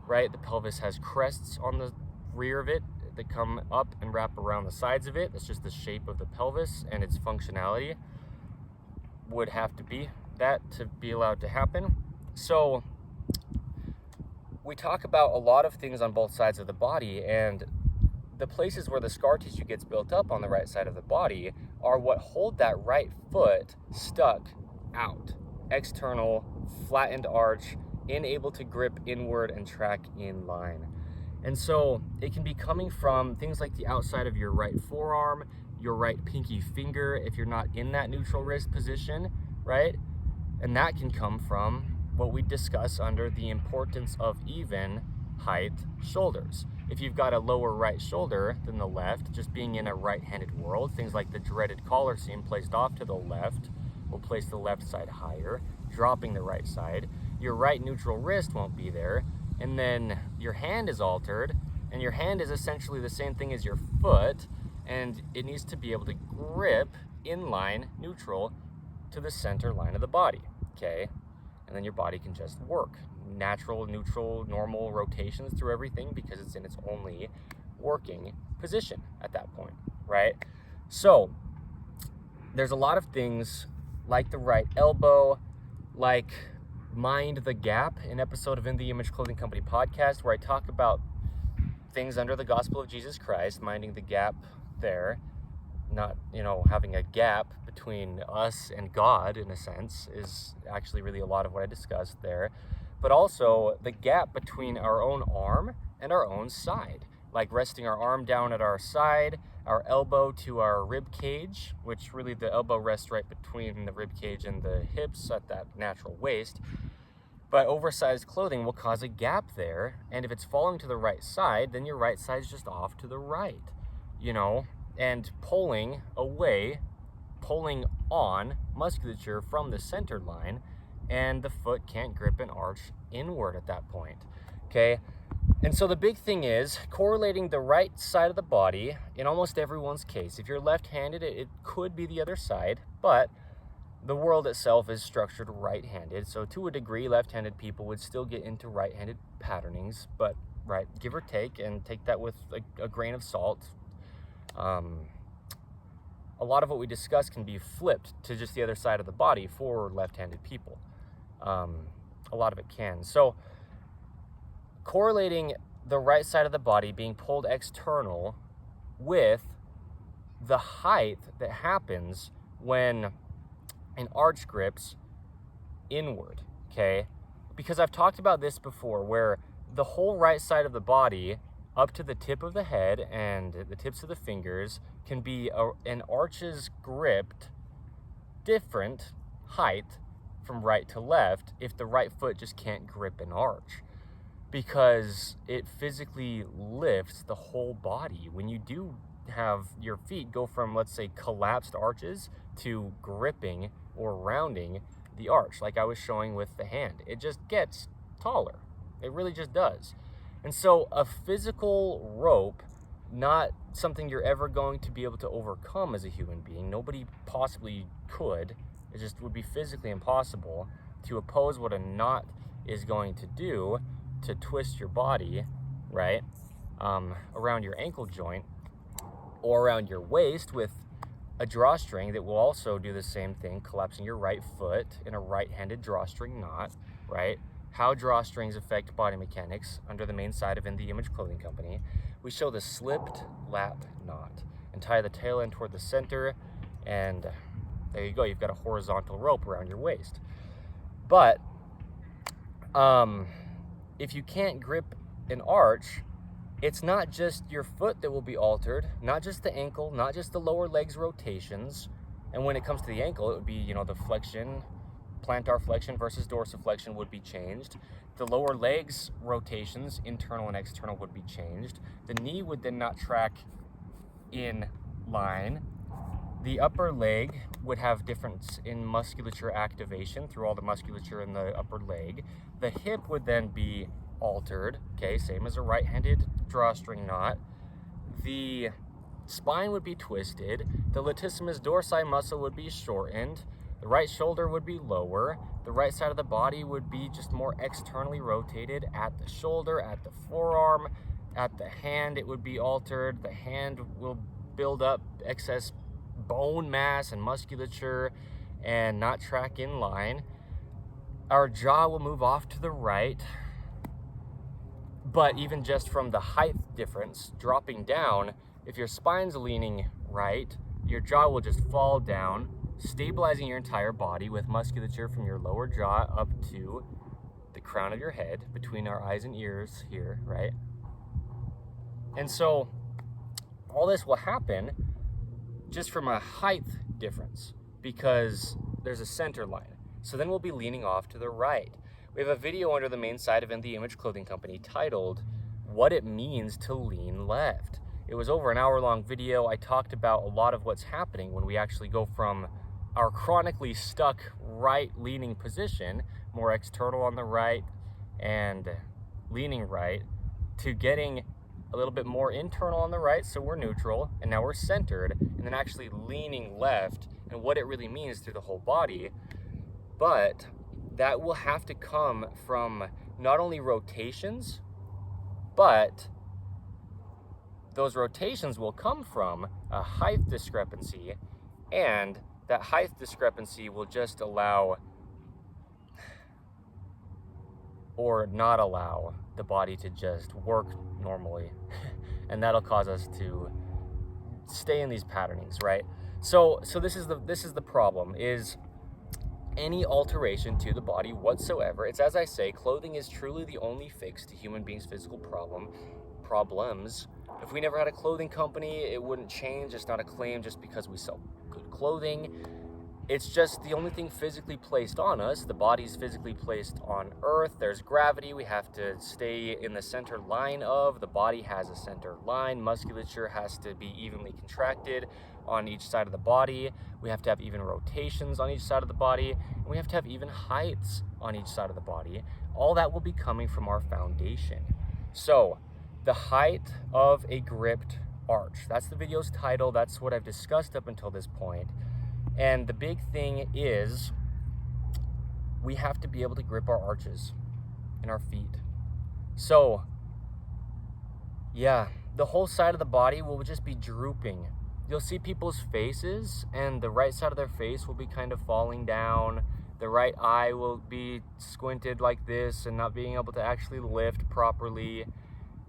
right? The pelvis has crests on the rear of it that come up and wrap around the sides of it. That's just the shape of the pelvis, and its functionality would have to be that to be allowed to happen. So we talk about a lot of things on both sides of the body, and the places where the scar tissue gets built up on the right side of the body are what hold that right foot stuck out. External, flattened arch, unable to grip inward and track in line. And so it can be coming from things like the outside of your right forearm, your right pinky finger, if you're not in that neutral wrist position, right? And that can come from what we discuss under the importance of even height shoulders. If you've got a lower right shoulder than the left, just being in a right-handed world, things like the dreaded collar seam placed off to the left will place the left side higher, dropping the right side. Your right neutral wrist won't be there, and then your hand is altered, and your hand is essentially the same thing as your foot, and it needs to be able to grip in line, neutral, to the center line of the body, okay? And then your body can just work. Natural, neutral, normal rotations through everything because it's in its only working position at that point, right? So there's a lot of things like the right elbow, like Mind the Gap, an episode of In the Image Clothing Company podcast where I talk about things under the gospel of Jesus Christ, minding the gap there, not, having a gap between us and God in a sense is actually really a lot of what I discussed there. But also the gap between our own arm and our own side, like resting our arm down at our side, our elbow to our rib cage, which really the elbow rests right between the rib cage and the hips at that natural waist. But oversized clothing will cause a gap there, and if it's falling to the right side, then your right side's just off to the right, and pulling on musculature from the center line, and the foot can't grip and arch inward at that point, okay? And so the big thing is correlating the right side of the body in almost everyone's case. If you're left-handed, it could be the other side, but the world itself is structured right-handed. So to a degree, left-handed people would still get into right-handed patternings, but right, give or take, and take that with a grain of salt. A lot of what we discuss can be flipped to just the other side of the body for left-handed people. A lot of it can. So correlating the right side of the body being pulled external with the height that happens when an arch grips inward, okay? Because I've talked about this before, where the whole right side of the body up to the tip of the head and the tips of the fingers can be an arch's gripped different height from right to left if the right foot just can't grip an arch, because it physically lifts the whole body. When you do have your feet go from, let's say, collapsed arches to gripping or rounding the arch, like I was showing with the hand, it just gets taller. It really just does. And so a physical rope, not something you're ever going to be able to overcome as a human being. Nobody possibly could. It just would be physically impossible to oppose what a knot is going to do to twist your body, right, around your ankle joint or around your waist with a drawstring that will also do the same thing, collapsing your right foot in a right-handed drawstring knot, right? how drawstrings affect body mechanics under the main side of In The Image Clothing Company, we show the slipped lap knot and tie the tail end toward the center, and there you go, you've got a horizontal rope around your waist. But if you can't grip an arch, it's not just your foot that will be altered, not just the ankle, not just the lower legs rotations. And when it comes to the ankle, it would be, you know, the flexion, plantar flexion versus dorsiflexion would be changed. The lower legs rotations, internal and external, would be changed. The knee would then not track in line. The upper leg would have difference in musculature activation through all the musculature in the upper leg. The hip would then be altered, okay, same as a right-handed drawstring knot. The spine would be twisted. The latissimus dorsi muscle would be shortened. The right shoulder would be lower. The right side of the body would be just more externally rotated at the shoulder, at the forearm, at the hand. It would be altered. The hand will build up excess bone mass and musculature and not track in line. Our jaw will move off to the right. But even just from the height difference, dropping down, if your spine's leaning right, your jaw will just fall down, stabilizing your entire body with musculature from your lower jaw up to the crown of your head, between our eyes and ears here, right? And so all this will happen just from a height difference because there's a center line. So then we'll be leaning off to the right. We have a video under the main side of In The Image Clothing Company titled, What It Means to Lean Left. It was over an hour-long video. I talked about a lot of what's happening when we actually go from our chronically stuck right-leaning position, more external on the right and leaning right, to getting a little bit more internal on the right, so we're neutral, and now we're centered, and then actually leaning left, and what it really means through the whole body. But that will have to come from not only rotations, but those rotations will come from a height discrepancy, and that height discrepancy will just allow or not allow the body to just work normally. And that'll cause us to stay in these patternings, right? So this is the problem, is any alteration to the body whatsoever. It's, as I say, clothing is truly the only fix to human beings' physical problems. If we never had a clothing company, it wouldn't change. It's not a claim just because we sell good clothing. It's just the only thing physically placed on us. The body's physically placed on Earth. There's gravity. We have to stay in the center line of. The body has a center line. Musculature has to be evenly contracted on each side of the body. We have to have even rotations on each side of the body. And we have to have even heights on each side of the body. All that will be coming from our foundation. So, the height of a gripped arch. That's the video's title. That's what I've discussed up until this point. And the big thing is we have to be able to grip our arches in our feet. So, yeah, the whole side of the body will just be drooping. You'll see people's faces, and the right side of their face will be kind of falling down. The right eye will be squinted like this and not being able to actually lift properly.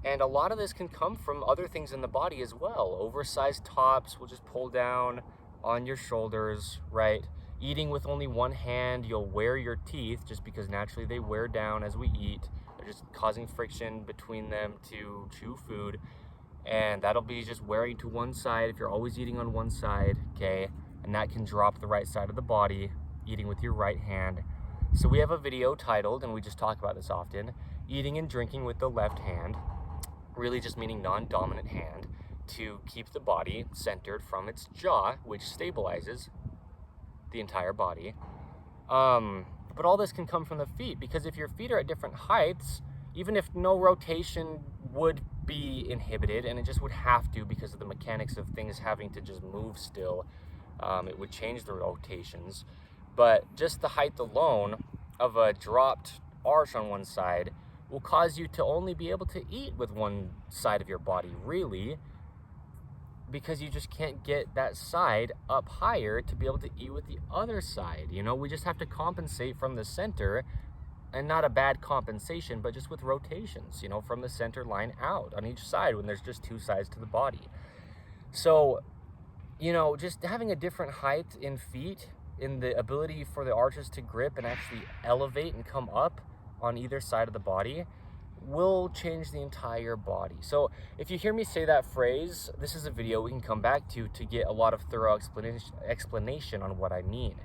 And a lot of this can come from other things in the body as well. Oversized tops will just pull down on your shoulders, right? Eating with only one hand, you'll wear your teeth just because naturally they wear down as we eat. They're just causing friction between them to chew food. And that'll be just wearing to one side if you're always eating on one side, okay? And that can drop the right side of the body, eating with your right hand. So we have a video titled, and we just talk about this often, Eating and Drinking with the Left Hand, really just meaning non-dominant hand, to keep the body centered from its jaw, which stabilizes the entire body. But all this can come from the feet, because if your feet are at different heights, even if no rotation would be inhibited, and it just would have to because of the mechanics of things having to just move still, it would change the rotations. But just the height alone of a dropped arch on one side will cause you to only be able to eat with one side of your body, really, because you just can't get that side up higher to be able to eat with the other side. You know, we just have to compensate from the center and not a bad compensation, but just with rotations, you know, from the center line out on each side when there's just two sides to the body. So, you know, just having a different height in feet, in the ability for the arches to grip and actually elevate and come up on either side of the body, will change the entire body. So if you hear me say that phrase, this is a video we can come back to get a lot of thorough explanation on what I mean.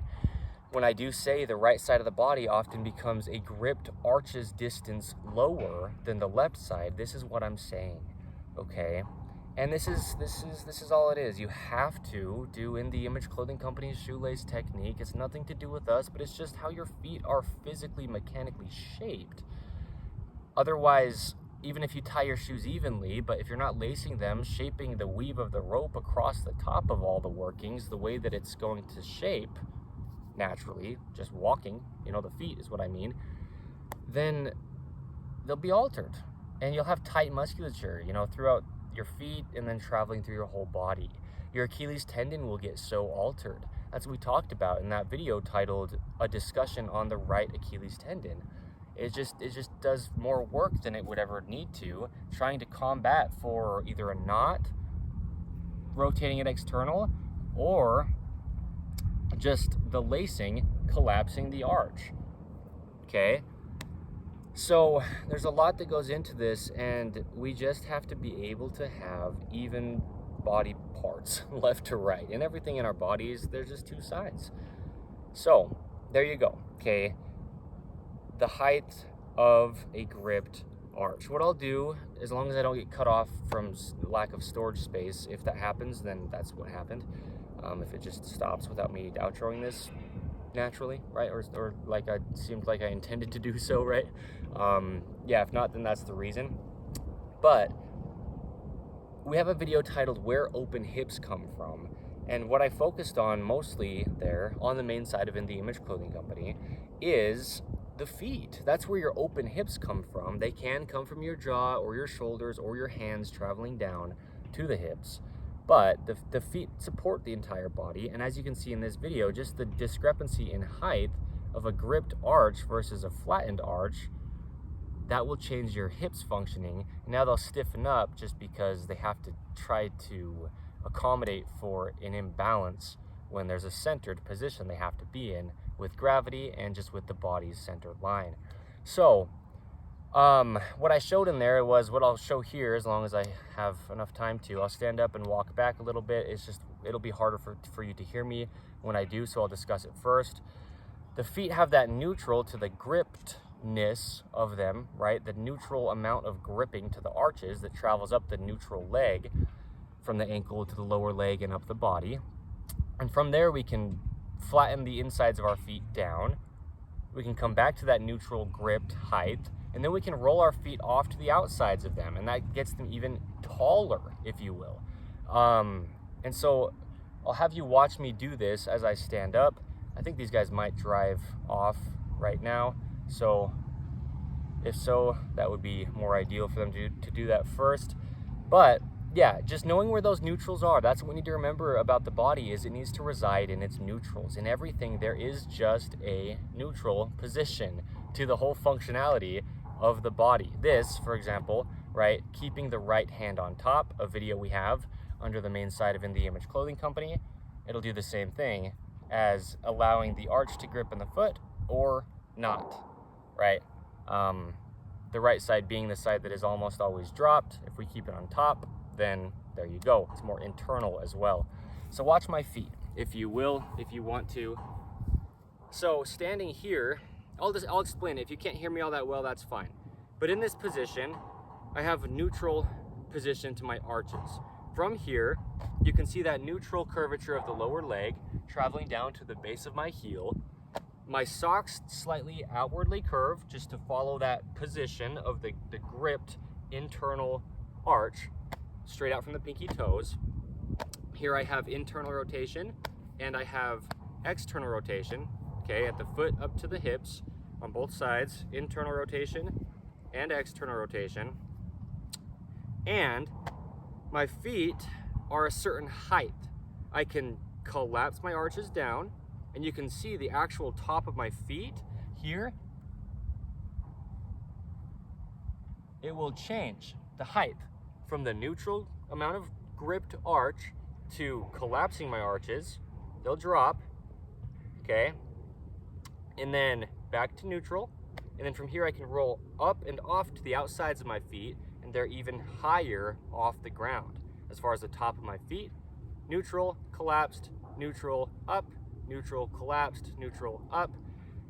When I do say the right side of the body often becomes a gripped arches distance lower than the left side, this is what I'm saying, okay? And this is all it is. You have to do In The Image Clothing Company's shoelace technique. It's nothing to do with us, but it's just how your feet are physically, mechanically shaped. Otherwise, even if you tie your shoes evenly, but if you're not lacing them, shaping the weave of the rope across the top of all the workings, the way that it's going to shape naturally, just walking, you know, the feet is what I mean, then they'll be altered. And you'll have tight musculature, you know, throughout your feet and then traveling through your whole body. Your Achilles tendon will get so altered. That's what we talked about in that video titled A Discussion on the Right Achilles Tendon. It just does more work than it would ever need to, trying to combat for either a knot, rotating it external, or just the lacing collapsing the arch. Okay? So there's a lot that goes into this, and we just have to be able to have even body parts, left to right. And everything in our bodies, there's just two sides. So there you go, okay? The height of a gripped arch. What I'll do, as long as I don't get cut off from lack of storage space, if that happens, then that's what happened. If it just stops without me outroing this naturally, right? Or like I seemed like I intended to do so, right? Yeah, if not, then that's the reason. But we have a video titled Where Open Hips Come From. And what I focused on mostly there on the main side of In The Image Clothing Company is the feet. That's where your open hips come from. They can come from your jaw or your shoulders or your hands traveling down to the hips. But the feet support the entire body. And as you can see in this video, just the discrepancy in height of a gripped arch versus a flattened arch, that will change your hips functioning. Now they'll stiffen up just because they have to try to accommodate for an imbalance when there's a centered position they have to be in with gravity and just with the body's centered line. So what I showed in there was what I'll show here, as long as I have enough time to. I'll stand up and walk back a little bit. It'll be harder for you to hear me when I do, so I'll discuss it first. The feet have that neutral to the grippedness of them, right? The neutral amount of gripping to the arches that travels up the neutral leg from the ankle to the lower leg and up the body. And from there we can flatten the insides of our feet down. We can come back to that neutral gripped height, and then we can roll our feet off to the outsides of them, and that gets them even taller, if you will. And so I'll have you watch me do this as I stand up. I think these guys might drive off right now, so if so, that would be more ideal for them to do that first. But yeah, just knowing where those neutrals are, that's what we need to remember about the body, is it needs to reside in its neutrals. In everything, there is just a neutral position to the whole functionality of the body. This, for example, right, keeping the right hand on top, a video we have under the main side of In The Image Clothing Company, it'll do the same thing as allowing the arch to grip in the foot or not, right? The right side being the side that is almost always dropped. If we keep it on top, then there you go. It's more internal as well. So watch my feet, if you will, if you want to. So standing here, I'll explain it. If you can't hear me all that well, that's fine. But in this position, I have a neutral position to my arches. From here, you can see that neutral curvature of the lower leg traveling down to the base of my heel. My socks slightly outwardly curve just to follow that position of the gripped internal arch straight out from the pinky toes. Here I have internal rotation and I have external rotation, okay, at the foot up to the hips on both sides, internal rotation and external rotation. And my feet are a certain height. I can collapse my arches down, and you can see the actual top of my feet here it will change the height from the neutral amount of gripped arch to collapsing my arches. They'll drop, okay? And then back to neutral. And then from here I can roll up and off to the outsides of my feet, and they're even higher off the ground. As far as the top of my feet, neutral, collapsed, neutral, up, neutral, collapsed, neutral, up.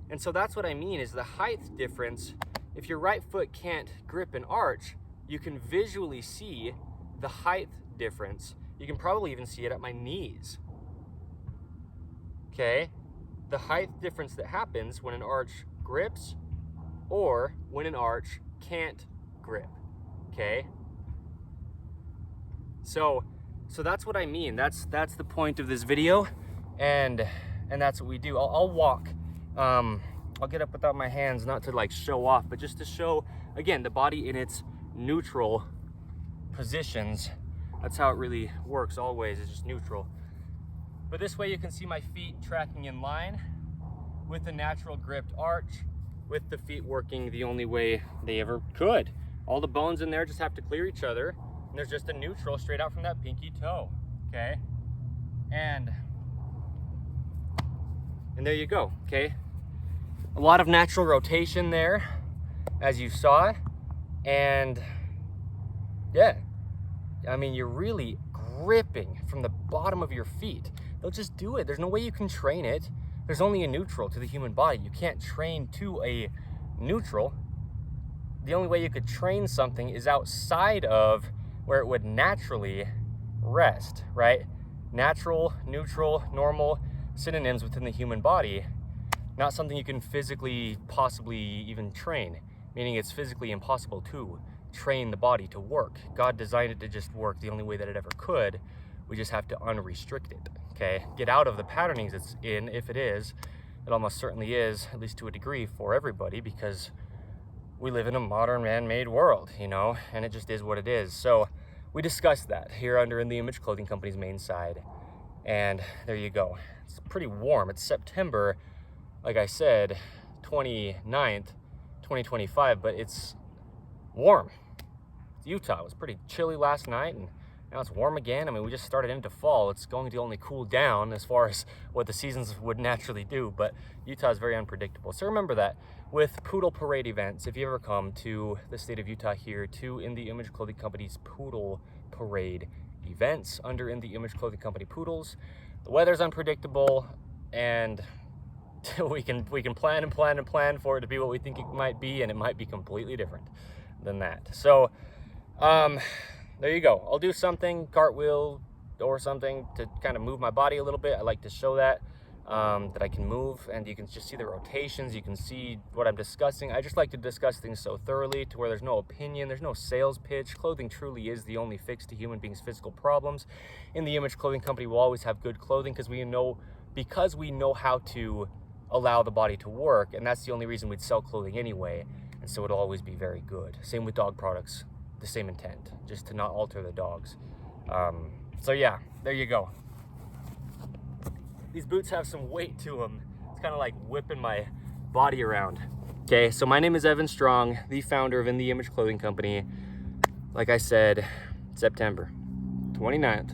And so that's what I mean is the height difference. If your right foot can't grip an arch, you can visually see the height difference. You can probably even see it at my knees. Okay? The height difference that happens when an arch grips or when an arch can't grip. Okay? So that's what I mean. That's the point of this video, and that's what we do. I'll walk. I'll get up without my hands, not to like show off, but just to show again the body in its neutral positions. That's how it really works always, is just neutral. But this way you can see my feet tracking in line with the natural gripped arch, with the feet working the only way they ever could. All the bones in there just have to clear each other, and there's just a neutral straight out from that pinky toe, okay? And there you go, okay? A lot of natural rotation there, as you saw, and yeah, I mean, you're really gripping from the bottom of your feet. They'll just do it. There's no way you can train it. There's only a neutral to the human body. You can't train to a neutral. The only way you could train something is outside of where it would naturally rest, right? Natural, neutral, normal, synonyms within the human body, not something you can physically possibly even train, meaning it's physically impossible to train the body to work. God designed it to just work the only way that it ever could. We just have to unrestrict it, okay? Get out of the patternings it's in, if it is. It almost certainly is, at least to a degree, for everybody, because we live in a modern man-made world, you know, and it just is what it is. So we discussed that here under In The Image Clothing Company's main side, and there you go. It's pretty warm. It's September, like I said, 29th, 2025, but it's warm. It's Utah. It was pretty chilly last night, and now it's warm again. I mean, we just started into fall. It's going to only cool down as far as what the seasons would naturally do, but Utah is very unpredictable. So remember that with Poodle Parade events, if you ever come to the state of Utah here to In The Image Clothing Company's Poodle Parade events under In The Image Clothing Company Poodles, the weather's unpredictable, and we can plan and plan and plan for it to be what we think it might be, and it might be completely different than that. So there you go. I'll do something, cartwheel or something, to kind of move my body a little bit. I like to show that I can move, and you can just see the rotations. You can see what I'm discussing. I just like to discuss things so thoroughly to where there's no opinion, there's no sales pitch. Clothing truly is the only fix to human beings' physical problems. In The Image Clothing Company, we'll always have good clothing because we know how to allow the body to work, and that's the only reason we'd sell clothing anyway, and so it'll always be very good. Same with dog products, the same intent, just to not alter the dogs. So yeah, there you go. These boots have some weight to them. It's kind of like whipping my body around. Okay, so my name is Evan Strong, the founder of In The Image Clothing Company. Like I said, September 29th,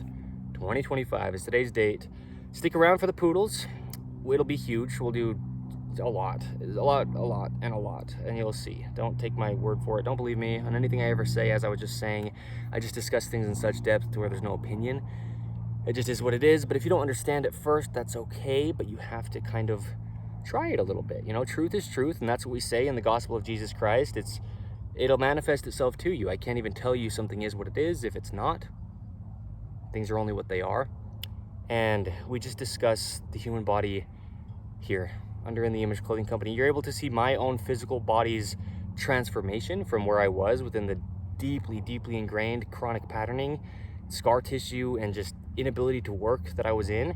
2025 is today's date. Stick around for the poodles. It'll be huge. We'll do a lot, and you'll see. Don't take my word for it. Don't believe me on anything I ever say. As I was just saying, I just discuss things in such depth to where there's no opinion. It just is what it is. But if you don't understand at first, that's okay, but you have to kind of try it a little bit. You know, truth is truth, and that's what we say in the gospel of Jesus Christ. It'll manifest itself to you. I can't even tell you something is what it is if it's not. Things are only what they are. And we just discuss the human body here under In The Image Clothing Company. You're able to see my own physical body's transformation from where I was within the deeply ingrained chronic patterning, scar tissue, and just inability to work that I was in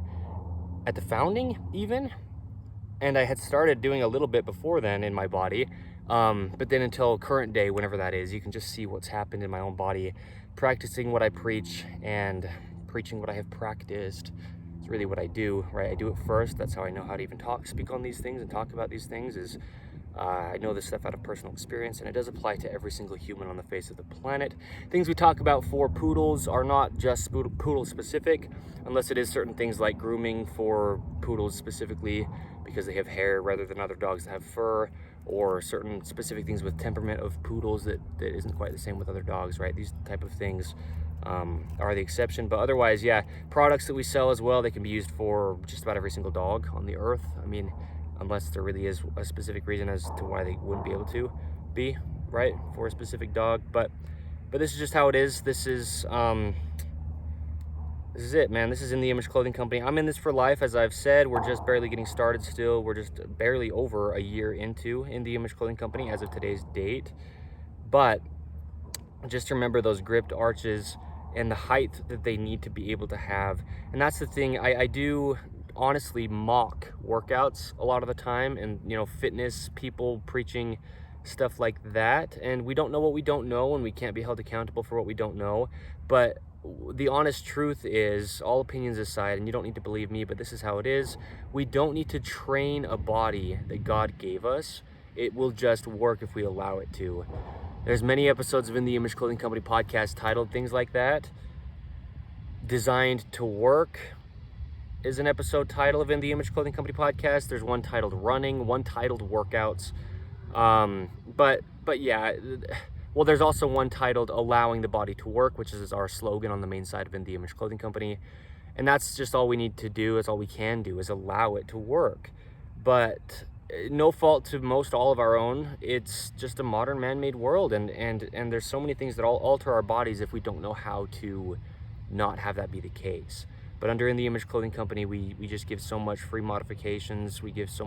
at the founding even. And I had started doing a little bit before then in my body, but then until current day, whenever that is, you can just see what's happened in my own body, practicing what I preach and preaching what I have practiced. It's really what I do, right? I do it first. That's how I know how to even speak on these things and talk about these things, is I know this stuff out of personal experience, and it does apply to every single human on the face of the planet. Things we talk about for poodles are not just poodle specific, unless it is certain things like grooming for poodles specifically because they have hair rather than other dogs that have fur, or certain specific things with temperament of poodles that isn't quite the same with other dogs, right? These type of things are the exception. But otherwise, yeah, products that we sell as well, they can be used for just about every single dog on the earth. I mean, unless there really is a specific reason as to why they wouldn't be able to be, right, for a specific dog. But this is just how it is. This is it, man. This is In The Image Clothing Company. I'm in this for life, as I've said. We're just barely getting started still. We're just barely over a year into In The Image Clothing Company as of today's date. But just remember those gripped arches and the height that they need to be able to have. And that's the thing. I do honestly mock workouts a lot of the time, and fitness people preaching stuff like that, and we don't know what we don't know, and we can't be held accountable for what we don't know. But the honest truth is, all opinions aside, and you don't need to believe me, but this is how it is, we don't need to train a body that God gave us. It will just work if we allow it to. There's many episodes of In The Image Clothing Company podcast titled things like that. Designed to Work is an episode title of In The Image Clothing Company podcast. There's one titled Running, one titled Workouts. But yeah, well, there's also one titled Allowing the Body to Work, which is our slogan on the main side of In The Image Clothing Company. And that's just all we need to do. That's all we can do, is allow it to work. But no fault to most all of our own. It's just a modern man-made world, and there's so many things that all alter our bodies if we don't know how to not have that be the case. But under In The Image Clothing Company, we just give so much free modifications. We give so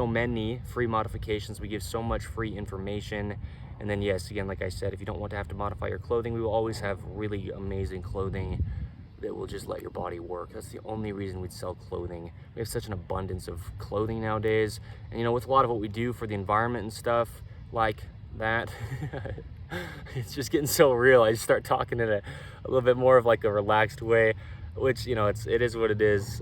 many free modifications. We give so much free information. And then, yes, again, like I said, if you don't want to have to modify your clothing, we will always have really amazing clothing that will just let your body work. That's the only reason we'd sell clothing. We have such an abundance of clothing nowadays. And with a lot of what we do for the environment and stuff like that, it's just getting so real. I just start talking in a little bit more of like a relaxed way, which, it is what it is.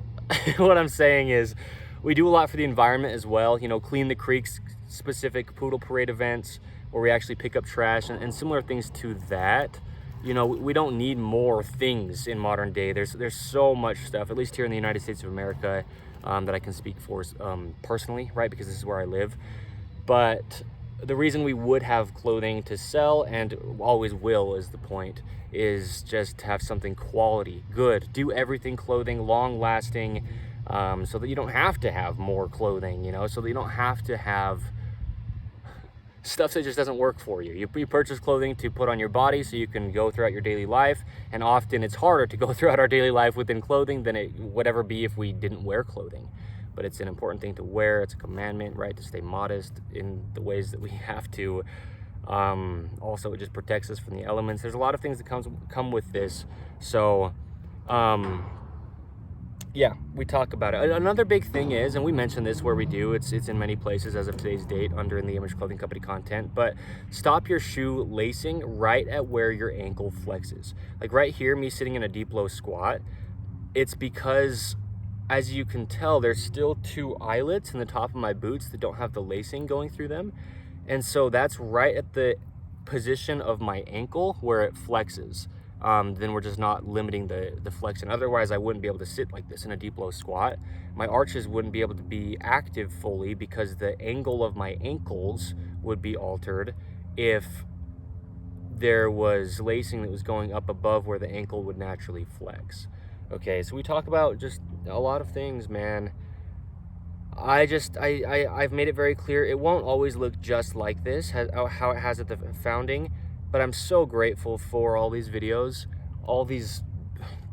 What I'm saying is, we do a lot for the environment as well. Clean the Creeks specific poodle parade events where we actually pick up trash and similar things to that. We don't need more things in modern day. There's so much stuff, at least here in the United States of America, that I can speak for personally, right? Because this is where I live. But the reason we would have clothing to sell, and always will, is the point, is just to have something quality, good, do everything clothing, long lasting, so that you don't have to have more clothing, so that you don't have to have stuff that just doesn't work for you. You purchase clothing to put on your body so you can go throughout your daily life, and often it's harder to go throughout our daily life within clothing than it would ever be if we didn't wear clothing. But it's an important thing to wear. It's a commandment, right, to stay modest in the ways that we have to. Also, it just protects us from the elements. There's a lot of things that come with this. So, yeah, we talk about it. Another big thing is, and we mentioned this where we do, it's in many places as of today's date under In The Image Clothing Company content, but stop your shoe lacing right at where your ankle flexes. Like right here, me sitting in a deep low squat, it's because, as you can tell, there's still two eyelets in the top of my boots that don't have the lacing going through them. And so that's right at the position of my ankle where it flexes. Then we're just not limiting the flexion. Otherwise, I wouldn't be able to sit like this in a deep low squat. My arches wouldn't be able to be active fully because the angle of my ankles would be altered if there was lacing that was going up above where the ankle would naturally flex. Okay, so we talk about just a lot of things, man. I've made it very clear, it won't always look just like this, how it has at the founding, but I'm so grateful for all these videos, all these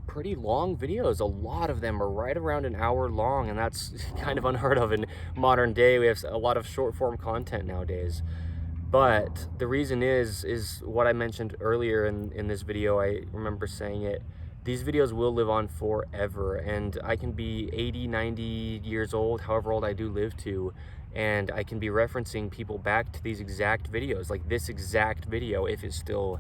pretty long videos. A lot of them are right around an hour long, and that's kind of unheard of in modern day. We have a lot of short form content nowadays. But the reason is what I mentioned earlier in this video. I remember saying it. These videos will live on forever, and I can be 80, 90 years old, however old I do live to, and I can be referencing people back to these exact videos, like this exact video, if it still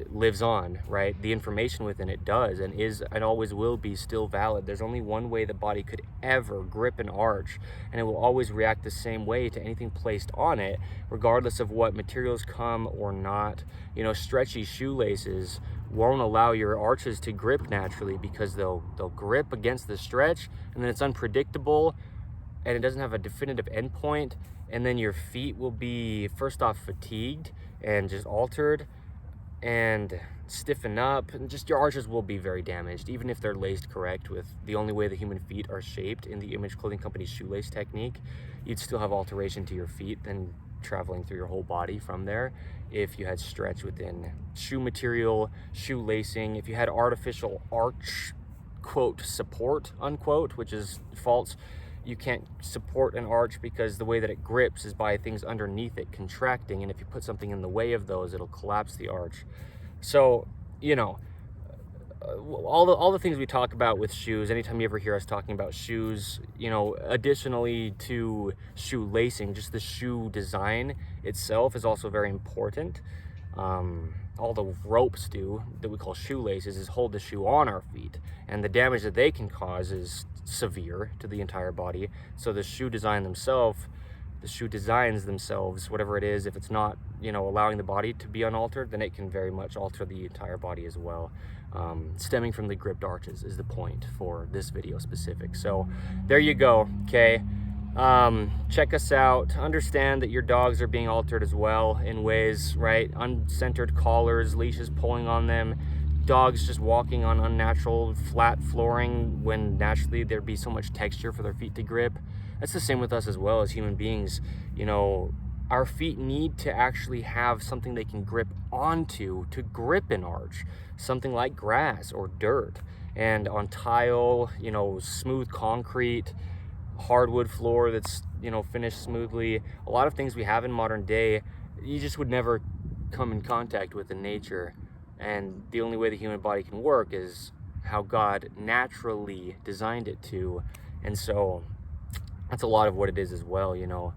lives on, right? The information within it does and is and always will be still valid. There's only one way the body could ever grip an arch, and it will always react the same way to anything placed on it, regardless of what materials come or not. You know, stretchy shoelaces won't allow your arches to grip naturally because they'll grip against the stretch, and then it's unpredictable and it doesn't have a definitive endpoint, and then your feet will be, first off, fatigued and just altered and stiffen up, and just your arches will be very damaged, even if they're laced correct with the only way the human feet are shaped in the Image Clothing Company's shoelace technique. You'd still have alteration to your feet then traveling through your whole body from there if you had stretch within shoe material, shoe lacing. If you had artificial arch, quote, support, unquote, which is false. You can't support an arch because the way that it grips is by things underneath it contracting, and if you put something in the way of those, it'll collapse the arch. So, you know, all the things we talk about with shoes, anytime you ever hear us talking about shoes, you know, additionally to shoe lacing, just the shoe design itself is also very important. All the ropes do that we call shoelaces is hold the shoe on our feet, and the damage that they can cause is severe to the entire body. So the shoe designs themselves, whatever it is, if it's not, you know, allowing the body to be unaltered, then it can very much alter the entire body as well. Stemming from the gripped arches is the point for this video specific. So there you go. Okay. Check us out. Understand that your dogs are being altered as well in ways, right? Uncentered collars, leashes pulling on them, dogs just walking on unnatural flat flooring when naturally there'd be so much texture for their feet to grip. That's the same with us as well as human beings. You know, our feet need to actually have something they can grip onto to grip an arch, something like grass or dirt. And on tile, you know, smooth concrete, hardwood floor that's, you know, finished smoothly, a lot of things we have in modern day you just would never come in contact with in nature. And the only way the human body can work is how God naturally designed it to. And so that's a lot of what it is as well, you know,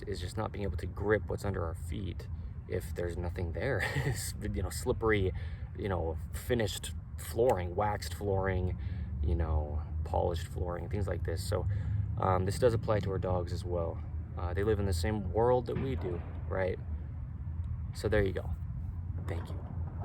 is just not being able to grip what's under our feet if there's nothing there. It's, you know, slippery, you know, finished flooring, waxed flooring, you know, polished flooring, things like this. So this does apply to our dogs as well. They live in the same world that we do, right? So there you go. Thank you.